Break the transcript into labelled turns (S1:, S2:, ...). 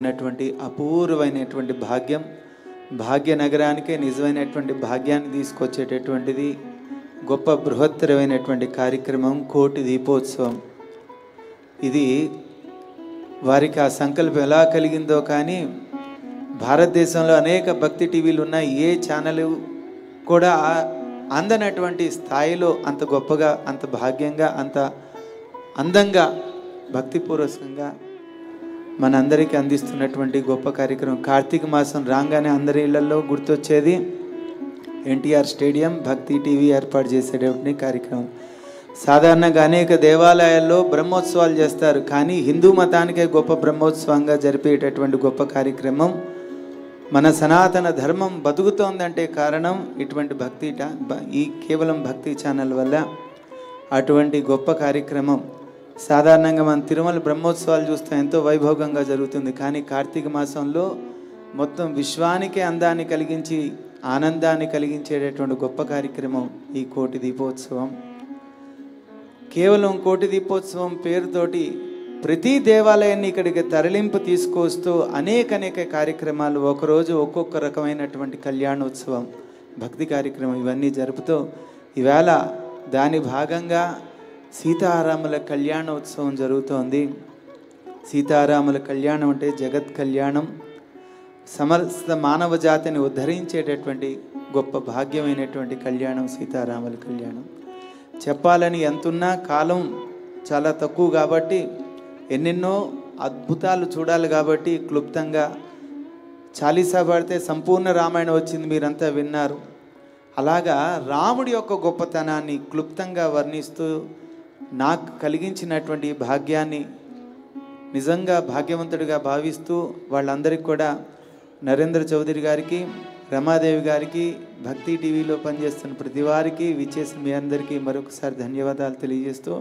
S1: ఉన్నటువంటి అపూర్వమైనటువంటి భాగ్యం, భాగ్యనగరానికే నిజమైనటువంటి భాగ్యాన్ని తీసుకొచ్చేటటువంటిది గొప్ప బృహత్తరమైనటువంటి కార్యక్రమం కోటి దీపోత్సవం. ఇది వారికి ఆ సంకల్పం ఎలా కలిగిందో కానీ భారతదేశంలో అనేక భక్తి టీవీలు ఉన్న ఏ ఛానల్ కూడా అందనటువంటి స్థాయిలో అంత గొప్పగా, అంత భాగ్యంగా, అంత అందంగా, భక్తిపూర్వకంగా మనందరికీ అందిస్తున్నటువంటి గొప్ప కార్యక్రమం. కార్తీక మాసం రాగానే అందరి ఇళ్లలో గుర్తొచ్చేది ఎన్టీఆర్ స్టేడియం భక్తి టీవీ ఏర్పాటు చేసేటటువంటి కార్యక్రమం. సాధారణంగా అనేక దేవాలయాల్లో బ్రహ్మోత్సవాలు చేస్తారు, కానీ హిందూ మతానికే గొప్ప బ్రహ్మోత్సవంగా జరిపేటటువంటి గొప్ప కార్యక్రమం. మన సనాతన ధర్మం బతుకుతోందంటే కారణం ఇటువంటి ఈ కేవలం భక్తి ఛానల్ వల్ల. అటువంటి గొప్ప కార్యక్రమం సాధారణంగా మన తిరుమల బ్రహ్మోత్సవాలు చూస్తే ఎంతో వైభోగంగా జరుగుతుంది, కానీ కార్తీక మాసంలో మొత్తం విశ్వానికే అందాన్ని కలిగించి ఆనందాన్ని కలిగించేటటువంటి గొప్ప కార్యక్రమం ఈ కోటి దీపోత్సవం. కేవలం కోటి దీపోత్సవం పేరుతోటి ప్రతి దేవాలయాన్ని ఇక్కడికి తరలింపు తీసుకొస్తూ అనేక కార్యక్రమాలు, ఒకరోజు ఒక్కొక్క రకమైనటువంటి కళ్యాణోత్సవం, భక్తి కార్యక్రమం ఇవన్నీ జరుపుతూ ఈవేళ దాని భాగంగా సీతారాముల కళ్యాణోత్సవం జరుగుతోంది. సీతారాముల కళ్యాణం అంటే జగత్ కళ్యాణం, సమస్త మానవ జాతిని ఉద్ధరించేటటువంటి గొప్ప భాగ్యమైనటువంటి కళ్యాణం సీతారాముల కళ్యాణం. చెప్పాలని ఎంతున్నా కాలం చాలా తక్కువ కాబట్టి ఎన్నెన్నో అద్భుతాలు చూడాలి కాబట్టి క్లుప్తంగా చాలీసా పడితే సంపూర్ణ రామాయణం వచ్చింది, మీరంతా విన్నారు. అలాగా రాముడి యొక్క గొప్పతనాన్ని క్లుప్తంగా వర్ణిస్తూ నాకు కలిగించినటువంటి భాగ్యాన్ని నిజంగా భాగ్యవంతుడిగా భావిస్తూ వాళ్ళందరికీ కూడా నరేంద్ర చౌదరి గారికి, రమాదేవి గారికి, భక్తి టీవీలో పనిచేస్తున్న ప్రతి వారికి, విచ్చేసిన మీ అందరికీ మరొకసారి ధన్యవాదాలు తెలియజేస్తూ